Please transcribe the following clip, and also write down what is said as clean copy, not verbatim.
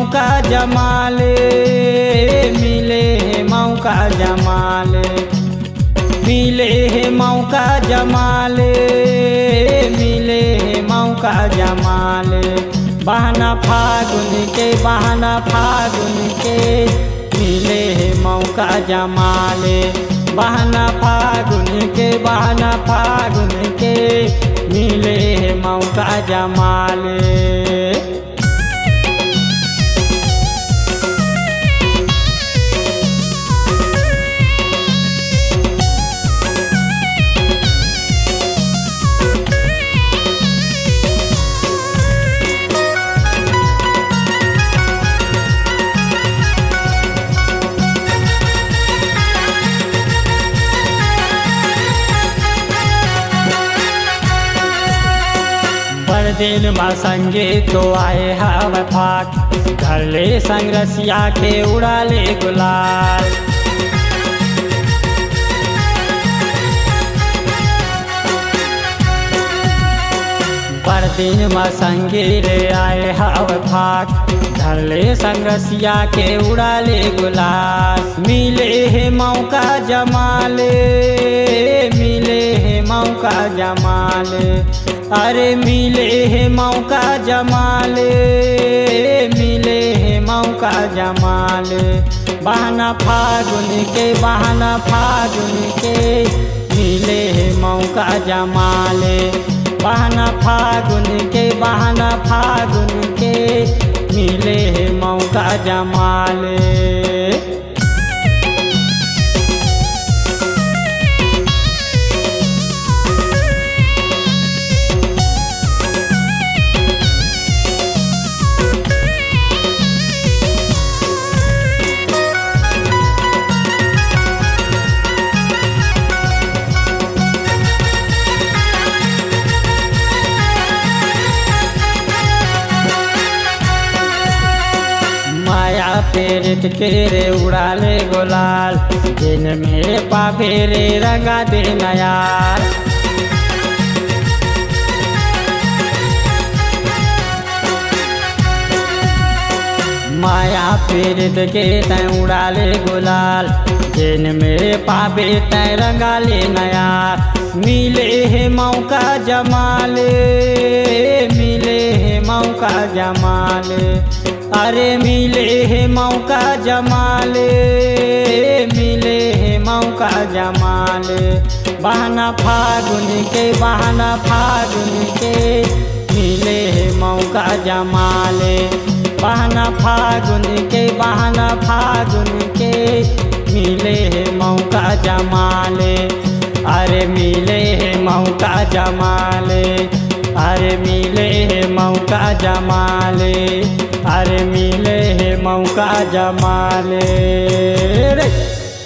मौका जमाले, मिले है मौका जमाले, मिले है मौका जमाले, मिले है मौका जमाले। बहाना फागुन के, बहाना फागुन के, मिले है मौका जमाले। बहाना फागुन के, बहाना फागुन के, मिले है मौका जमाले। दिन माँ संगे तो आए हवा फाक, घर ले संग रसिया के उड़ा ले गुलाल। दिन माँ संगे रे आए हवा फाक, घर ले संग रसिया के उड़ा ले गुलाल। मिले है मौका जमाले, मिले है मौका जमाले, अरे मिले है मौका जमाले, मिले है मौका जमाले। बहाना फागुन के, बहाना फागुन के, मिले है मौका जमाले। बहाना फागुन के, बहाना फागुन के, मिले है मौका जमाले। पेरित के रे उड़ा ले गुलाल, दिन में पापे रे रंगा दे नयार। माया पेरित के तय उड़ा ले गुलाल, दिन में पापे तय रंगा ले नयार। मिले है मौका जमाले, मिले है मौका जमाले, अरे मिले है मौका जमाले, मिले है मौका जमाले। बहाना फागुन के, बहाना फागुन के, मिले है मौका जमाले। बहाना फागुन के, बहाना फागुन के, मिले है मौका जमाले। अरे मिले है मौका जमाले, अरे मिले है मौका जमाले, अरे मिले है मौका जमाले रे।